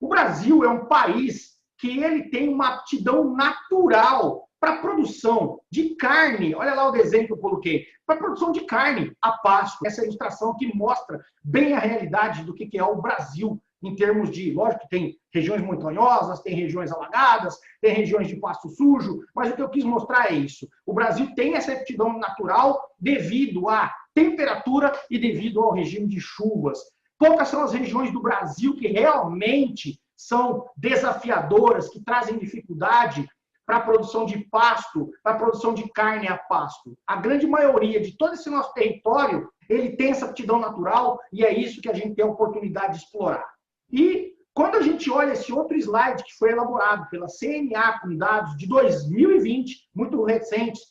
O Brasil é um país que ele tem uma aptidão natural para a produção de carne. Olha lá o desenho que eu coloquei. Para a produção de carne a pasto. Essa ilustração que mostra bem a realidade do que é o Brasil em termos de, lógico que tem regiões montanhosas, tem regiões alagadas, tem regiões de pasto sujo, mas o que eu quis mostrar é isso. O Brasil tem essa aptidão natural devido à temperatura e devido ao regime de chuvas. Poucas são as regiões do Brasil que realmente são desafiadoras, que trazem dificuldade para a produção de pasto, para a produção de carne a pasto. A grande maioria de todo esse nosso território, ele tem essa aptidão natural e é isso que a gente tem a oportunidade de explorar. E quando a gente olha esse outro slide que foi elaborado pela CNA com dados de 2020, muito recentes,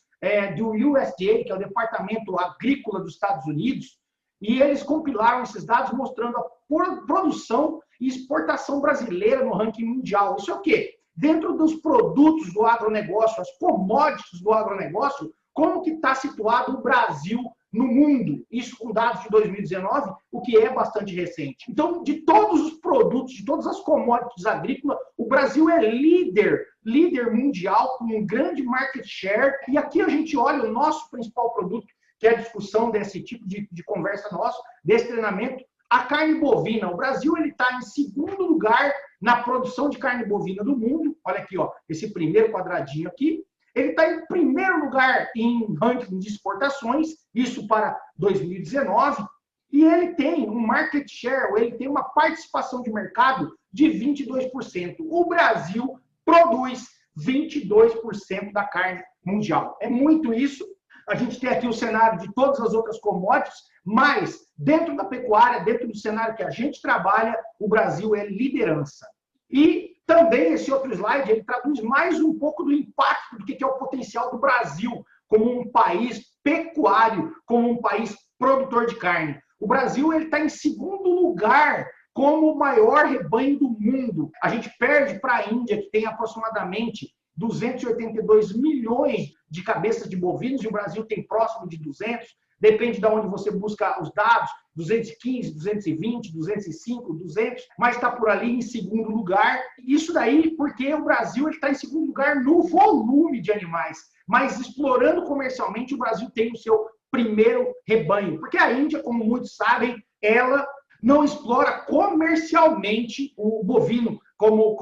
do USDA, que é o Departamento Agrícola dos Estados Unidos, e eles compilaram esses dados mostrando a produção e exportação brasileira no ranking mundial. Isso é o quê? Dentro dos produtos do agronegócio, as commodities do agronegócio, como que está situado o Brasil no mundo? Isso com dados de 2019, o que é bastante recente. Então, de todos os produtos, de todas as commodities agrícolas, o Brasil é líder mundial, com um grande market share. E aqui a gente olha o nosso principal produto, que é a discussão desse tipo de conversa nosso, desse treinamento, a carne bovina. O Brasil está em segundo lugar na produção de carne bovina do mundo. Olha aqui, ó, esse primeiro quadradinho aqui. Ele está em primeiro lugar em ranking de exportações, isso para 2019, e ele tem um market share, ele tem uma participação de mercado de 22%. O Brasil produz 22% da carne mundial. É muito isso. A gente tem aqui o cenário de todas as outras commodities, mas dentro da pecuária, dentro do cenário que a gente trabalha, o Brasil é liderança. E também esse outro slide, ele traduz mais um pouco do impacto do que é o potencial do Brasil como um país pecuário, como um país produtor de carne. O Brasil está em segundo lugar como o maior rebanho do mundo. A gente perde para a Índia, que tem aproximadamente 282 milhões de cabeças de bovinos, e o Brasil tem próximo de 200, depende de onde você busca os dados, 215, 220, 205, 200, mas está por ali em segundo lugar. Isso daí porque o Brasil está em segundo lugar no volume de animais, mas explorando comercialmente, o Brasil tem o seu primeiro rebanho, porque a Índia, como muitos sabem, ela não explora comercialmente o bovino como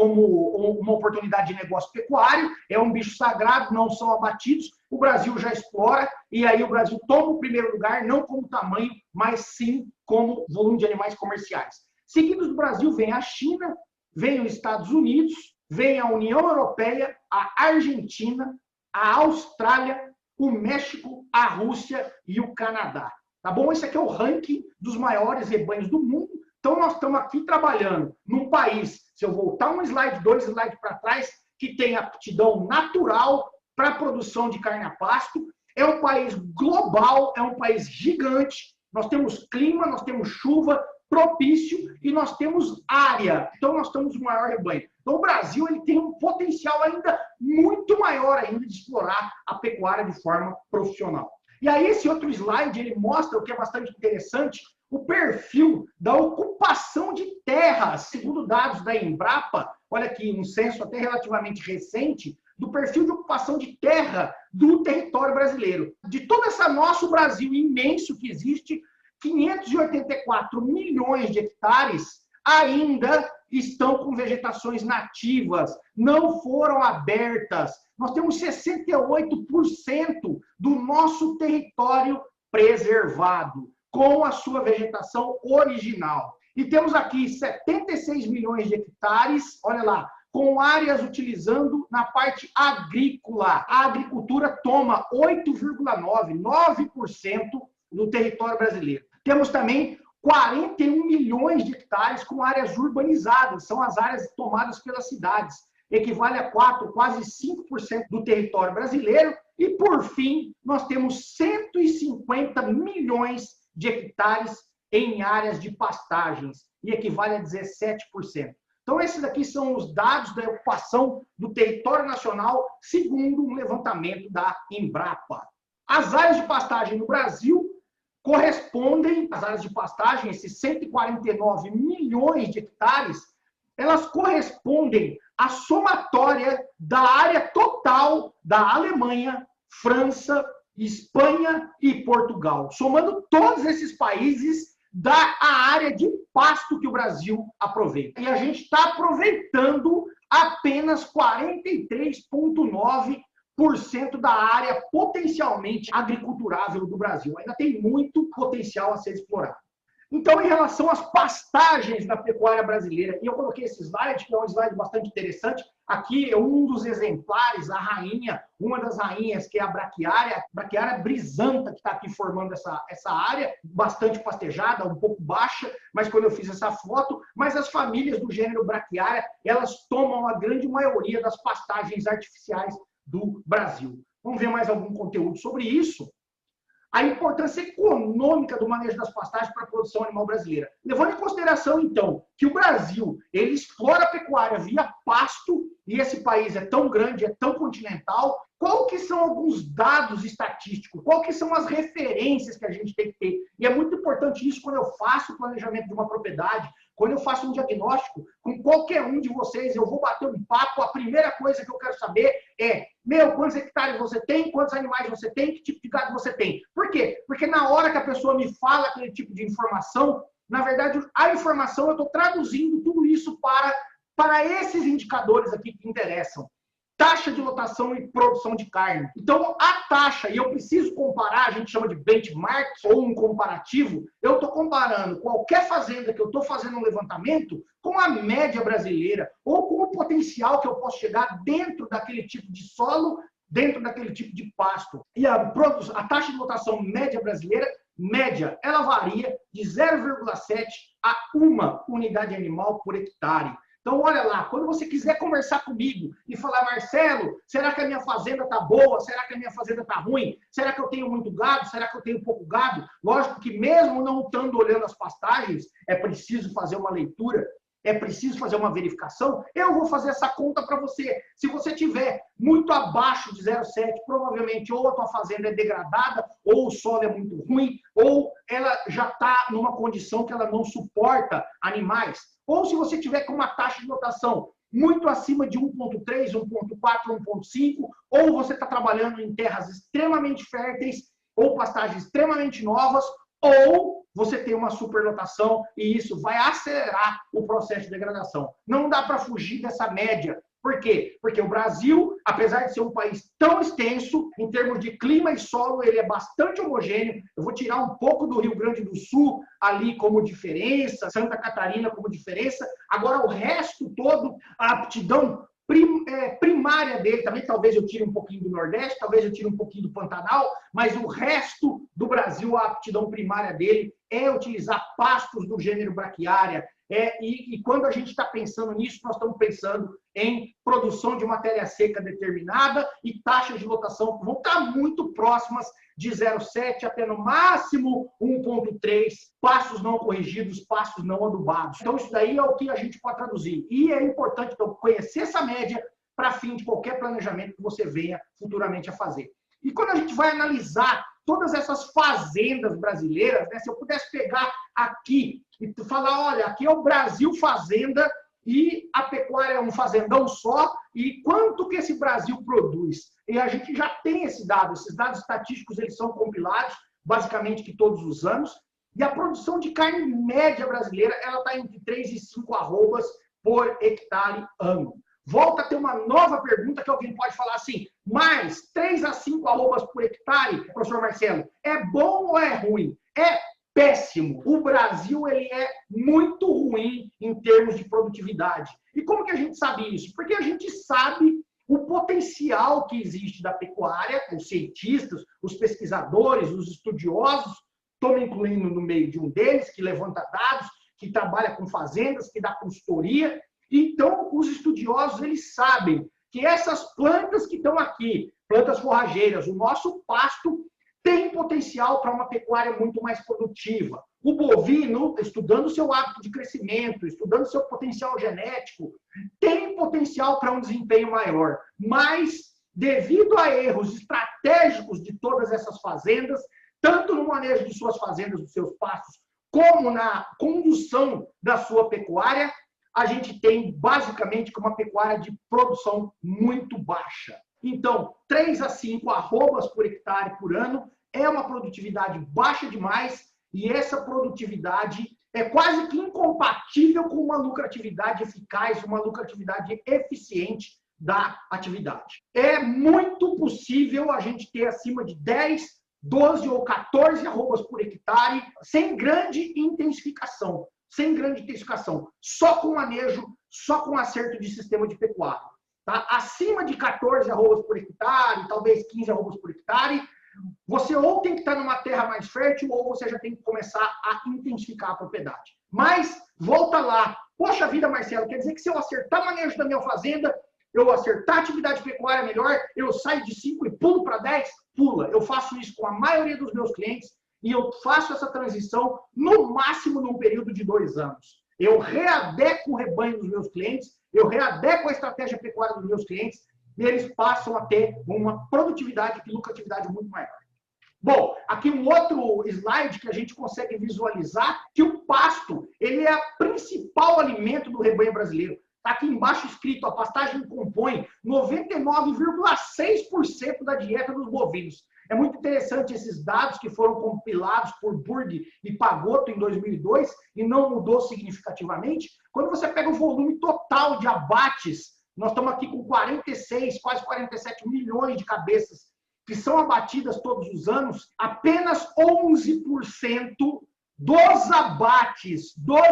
uma oportunidade de negócio pecuário, é um bicho sagrado, não são abatidos. O Brasil já explora, e aí o Brasil toma o primeiro lugar, não como tamanho, mas sim como volume de animais comerciais. Seguidos do Brasil vem a China, vem os Estados Unidos, vem a União Europeia, a Argentina, a Austrália, o México, a Rússia e o Canadá. Tá bom? Esse aqui é o ranking dos maiores rebanhos do mundo. Então, nós estamos aqui trabalhando num país, se eu voltar um slide, 2 slides para trás, que tem aptidão natural para a produção de carne a pasto. É um país global, é um país gigante. Nós temos clima, nós temos chuva propício e nós temos área. Então, nós temos o maior rebanho. Então, o Brasil ele tem um potencial ainda muito maior ainda de explorar a pecuária de forma profissional. E aí, esse outro slide, ele mostra o que é bastante interessante, o perfil da ocupação de terras, segundo dados da Embrapa, olha aqui, um censo até relativamente recente, do perfil de ocupação de terra do território brasileiro. De todo esse nosso Brasil imenso que existe, 584 milhões de hectares ainda estão com vegetações nativas, não foram abertas. Nós temos 68% do nosso território preservado, com a sua vegetação original. E temos aqui 76 milhões de hectares, olha lá, com áreas utilizando na parte agrícola. A agricultura toma 8,9%, 9% do território brasileiro. Temos também 41 milhões de hectares com áreas urbanizadas, são as áreas tomadas pelas cidades. Equivale a 4, quase 5% do território brasileiro. E, por fim, nós temos 150 milhões de hectares em áreas de pastagens, e equivale a 17%. Então, esses daqui são os dados da ocupação do território nacional, segundo um levantamento da Embrapa. As áreas de pastagem no Brasil correspondem, as áreas de pastagem, esses 149 milhões de hectares, elas correspondem à somatória da área total da Alemanha, França, Espanha e Portugal. Somando todos esses países, dá a área de pasto que o Brasil aproveita. E a gente está aproveitando apenas 43,9% da área potencialmente agriculturável do Brasil. Ainda tem muito potencial a ser explorado. Então, em relação às pastagens da pecuária brasileira, e eu coloquei esse slide, que é um slide bastante interessante. Aqui é um dos exemplares, a rainha, uma das rainhas, que é a braquiária brisanta, que está aqui formando essa área, bastante pastejada, um pouco baixa, mas quando eu fiz essa foto, mas as famílias do gênero braquiária, elas tomam a grande maioria das pastagens artificiais do Brasil. Vamos ver mais algum conteúdo sobre isso? A importância econômica do manejo das pastagens para a produção animal brasileira. Levando em consideração, então, que o Brasil ele explora a pecuária via pasto, e esse país é tão grande, é tão continental, qual que são alguns dados estatísticos? Qual que são as referências que a gente tem que ter? E é muito importante isso quando eu faço o planejamento de uma propriedade, quando eu faço um diagnóstico, com qualquer um de vocês, eu vou bater um papo, a primeira coisa que eu quero saber é, quantos hectares você tem, quantos animais você tem, que tipo de gado você tem. Por quê? Porque na hora que a pessoa me fala aquele tipo de informação, na verdade, a informação, eu estou traduzindo tudo isso para esses indicadores aqui que interessam. Taxa de lotação e produção de carne. Então, a taxa, e eu preciso comparar, a gente chama de benchmark, ou um comparativo, eu estou comparando qualquer fazenda que eu estou fazendo um levantamento com a média brasileira, ou com o potencial que eu posso chegar dentro daquele tipo de solo, dentro daquele tipo de pasto. E a taxa de lotação média brasileira, ela varia de 0,7 a 1 unidade animal por hectare. Então, olha lá, quando você quiser conversar comigo e falar, Marcelo, será que a minha fazenda está boa? Será que a minha fazenda está ruim? Será que eu tenho muito gado? Será que eu tenho pouco gado? Lógico que mesmo não estando olhando as pastagens, é preciso fazer uma leitura, é preciso fazer uma verificação. Eu vou fazer essa conta para você. Se você tiver muito abaixo de 0,7, provavelmente ou a tua fazenda é degradada, ou o solo é muito ruim, ou ela já está numa condição que ela não suporta animais. Ou se você tiver com uma taxa de lotação muito acima de 1,3, 1,4, 1,5, ou você está trabalhando em terras extremamente férteis, ou pastagens extremamente novas, ou você tem uma superlotação e isso vai acelerar o processo de degradação. Não dá para fugir dessa média. Por quê? Porque o Brasil, apesar de ser um país tão extenso, em termos de clima e solo, ele é bastante homogêneo. Eu vou tirar um pouco do Rio Grande do Sul ali como diferença, Santa Catarina como diferença. Agora, o resto todo, a aptidão primária dele, também talvez eu tire um pouquinho do Nordeste, talvez eu tire um pouquinho do Pantanal, mas o resto do Brasil, a aptidão primária dele é utilizar pastos do gênero braquiária. E quando a gente está pensando nisso, nós estamos pensando em produção de matéria seca determinada e taxas de lotação que vão estar muito próximas de 0,7 até no máximo 1,3, pastos não corrigidos, pastos não adubados. Então isso daí é o que a gente pode traduzir. E é importante então, conhecer essa média para fim de qualquer planejamento que você venha futuramente a fazer. E quando a gente vai analisar todas essas fazendas brasileiras, né, se eu pudesse pegar aqui e falar, olha, aqui é o Brasil Fazenda e a pecuária é um fazendão só, e quanto que esse Brasil produz? E a gente já tem esses dados estatísticos, eles são compilados, basicamente que todos os anos, e a produção de carne média brasileira, ela está entre 3 e 5 arrobas por hectare ano. Volta a ter uma nova pergunta que alguém pode falar assim, mas 3 a 5 arrobas por hectare, professor Marcelo, é bom ou é ruim? É péssimo. O Brasil ele é muito ruim em termos de produtividade. E como que a gente sabe isso? Porque a gente sabe o potencial que existe da pecuária, os cientistas, os pesquisadores, os estudiosos, estou me incluindo no meio de um deles, que levanta dados, que trabalha com fazendas, que dá consultoria. Então, os estudiosos, eles sabem que essas plantas que estão aqui, plantas forrageiras, o nosso pasto tem potencial para uma pecuária muito mais produtiva. O bovino, estudando seu hábito de crescimento, estudando seu potencial genético, tem potencial para um desempenho maior. Mas, devido a erros estratégicos de todas essas fazendas, tanto no manejo de suas fazendas, dos seus pastos, como na condução da sua pecuária, a gente tem basicamente uma pecuária de produção muito baixa. Então, 3 a 5 arrobas por hectare por ano é uma produtividade baixa demais e essa produtividade é quase que incompatível com uma lucratividade eficaz, uma lucratividade eficiente da atividade. É muito possível a gente ter acima de 10, 12 ou 14 arrobas por hectare sem grande intensificação, só com manejo, só com acerto de sistema de pecuária. Tá? Acima de 14 arrobas por hectare, talvez 15 arrobas por hectare, você ou tem que estar numa terra mais fértil ou você já tem que começar a intensificar a propriedade. Mas, volta lá. Poxa vida, Marcelo, quer dizer que se eu acertar o manejo da minha fazenda, eu acertar a atividade pecuária melhor, eu saio de 5 e pulo para 10? Pula. Eu faço isso com a maioria dos meus clientes e eu faço essa transição no máximo num período de 2 anos. Eu readequo o rebanho dos meus clientes, eu readequo a estratégia pecuária dos meus clientes e eles passam a ter uma produtividade e lucratividade muito maior. Bom, aqui um outro slide que a gente consegue visualizar que o pasto, ele é o principal alimento do rebanho brasileiro. Está aqui embaixo escrito, a pastagem compõe 99,6% da dieta dos bovinos. É muito interessante esses dados que foram compilados por Burg e Pagotto em 2002 e não mudou significativamente. Quando você pega o volume total de abates, nós estamos aqui com 46, quase 47 milhões de cabeças que são abatidas todos os anos, apenas 11% dos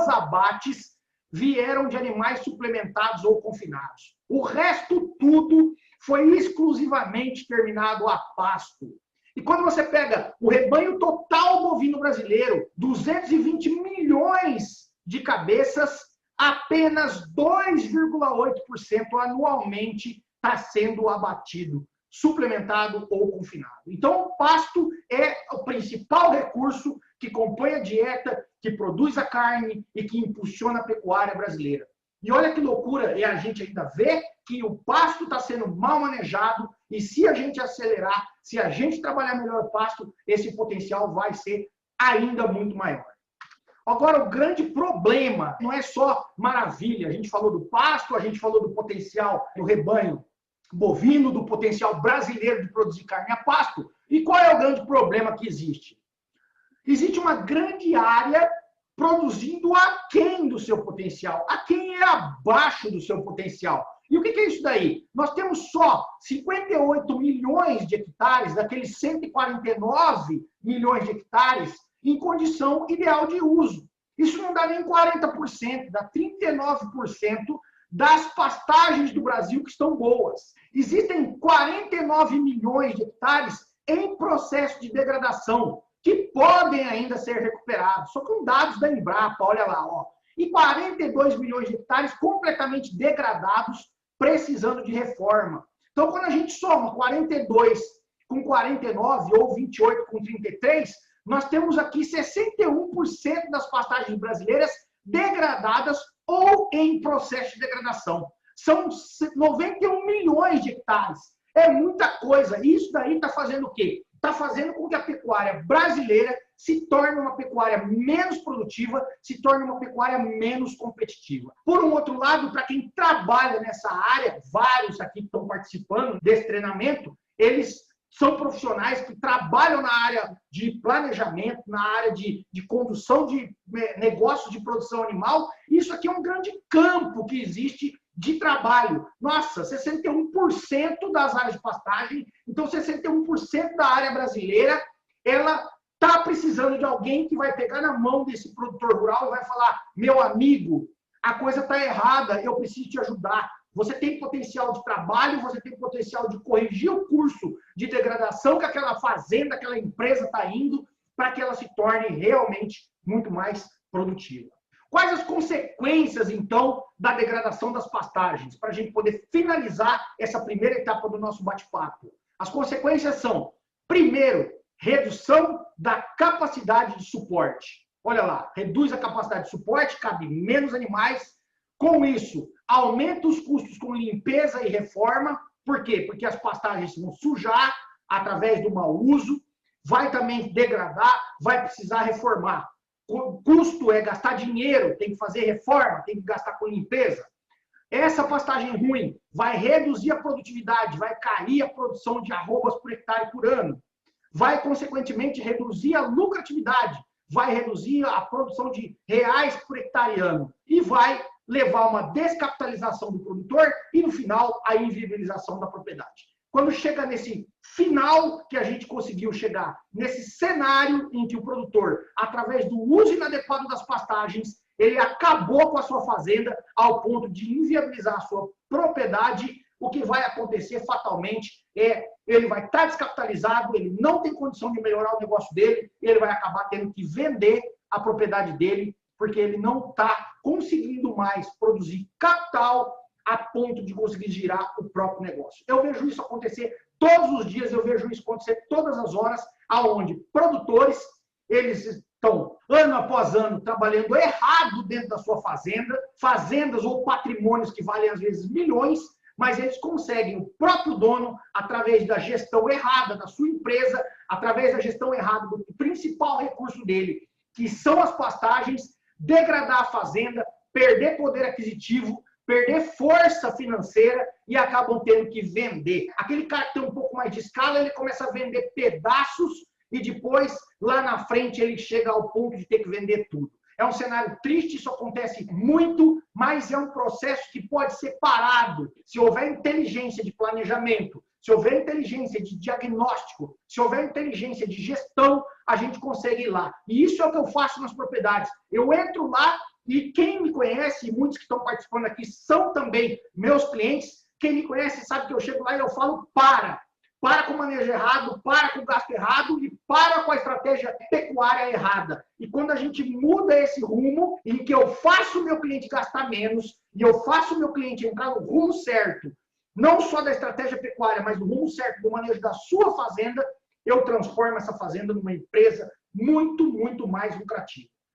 abates vieram de animais suplementados ou confinados. O resto tudo foi exclusivamente terminado a pasto. E quando você pega o rebanho total bovino brasileiro, 220 milhões de cabeças, apenas 2,8% anualmente está sendo abatido, suplementado ou confinado. Então, o pasto é o principal recurso que compõe a dieta, que produz a carne e que impulsiona a pecuária brasileira. E olha que loucura, e a gente ainda vê que o pasto está sendo mal manejado e se a gente acelerar, se a gente trabalhar melhor o pasto, esse potencial vai ser ainda muito maior. Agora, o grande problema não é só maravilha. A gente falou do pasto, a gente falou do potencial do rebanho bovino, do potencial brasileiro de produzir carne a pasto. E qual é o grande problema que existe? Existe uma grande área produzindo aquém do seu potencial. Aquém é abaixo do seu potencial. E o que é isso daí? Nós temos só 58 milhões de hectares, daqueles 149 milhões de hectares, em condição ideal de uso. Isso não dá nem 40%, dá 39% das pastagens do Brasil que estão boas. Existem 49 milhões de hectares em processo de degradação, que podem ainda ser recuperados, só com dados da Embrapa, olha lá, ó. E 42 milhões de hectares completamente degradados, precisando de reforma. Então, quando a gente soma 42 com 49 ou 28 com 33, nós temos aqui 61% das pastagens brasileiras degradadas ou em processo de degradação. São 91 milhões de hectares. É muita coisa. E isso daí está fazendo o quê? Está fazendo com que a pecuária brasileira se torne uma pecuária menos produtiva, se torne uma pecuária menos competitiva. Por um outro lado, para quem trabalha nessa área, vários aqui que estão participando desse treinamento, eles são profissionais que trabalham na área de planejamento, na área de condução de negócios de produção animal. Isso aqui é um grande campo que existe de trabalho. Nossa, 61% das áreas de pastagem, então 61% da área brasileira, ela está precisando de alguém que vai pegar na mão desse produtor rural e vai falar: meu amigo, a coisa está errada, eu preciso te ajudar. Você tem potencial de trabalho, você tem potencial de corrigir o curso de degradação que aquela fazenda, aquela empresa está indo, para que ela se torne realmente muito mais produtiva. Quais as consequências, então, da degradação das pastagens? Para a gente poder finalizar essa primeira etapa do nosso bate-papo. As consequências são, primeiro, redução da capacidade de suporte. Olha lá, reduz a capacidade de suporte, cabe menos animais. Com isso, aumenta os custos com limpeza e reforma. Por quê? Porque as pastagens vão sujar através do mau uso, vai também degradar, vai precisar reformar. custo é gastar dinheiro, tem que fazer reforma, tem que gastar com limpeza. Essa pastagem ruim vai reduzir a produtividade, vai cair a produção de arrobas por hectare por ano, vai, consequentemente, reduzir a lucratividade, vai reduzir a produção de reais por hectare ano e vai levar a uma descapitalização do produtor e, no final, a inviabilização da propriedade. Quando chega nesse final que a gente conseguiu chegar, nesse cenário em que o produtor, através do uso inadequado das pastagens, ele acabou com a sua fazenda ao ponto de inviabilizar a sua propriedade, o que vai acontecer fatalmente é ele vai estar descapitalizado, ele não tem condição de melhorar o negócio dele, ele vai acabar tendo que vender a propriedade dele, porque ele não está conseguindo mais produzir capital a ponto de conseguir girar o próprio negócio. Eu vejo isso acontecer todos os dias, eu vejo isso acontecer todas as horas, aonde produtores, eles estão, ano após ano, trabalhando errado dentro da sua fazenda, fazendas ou patrimônios que valem, às vezes, milhões, mas eles conseguem, o próprio dono, através da gestão errada da sua empresa, através da gestão errada do principal recurso dele, que são as pastagens, degradar a fazenda, perder poder aquisitivo, perder força financeira e acabam tendo que vender. Aquele cara que tem um pouco mais de escala, ele começa a vender pedaços e depois, lá na frente, ele chega ao ponto de ter que vender tudo. É um cenário triste, isso acontece muito, mas é um processo que pode ser parado. Se houver inteligência de planejamento, se houver inteligência de diagnóstico, se houver inteligência de gestão, a gente consegue ir lá. E isso é o que eu faço nas propriedades. Eu entro lá e quem me conhece, e muitos que estão participando aqui são também meus clientes, quem me conhece sabe que eu chego lá e eu falo para com o manejo errado, para com o gasto errado e para com a estratégia pecuária errada. E quando a gente muda esse rumo, em que eu faço o meu cliente gastar menos e eu faço o meu cliente entrar no rumo certo, não só da estratégia pecuária, mas no rumo certo do manejo da sua fazenda, eu transformo essa fazenda numa empresa muito, muito mais lucrativa.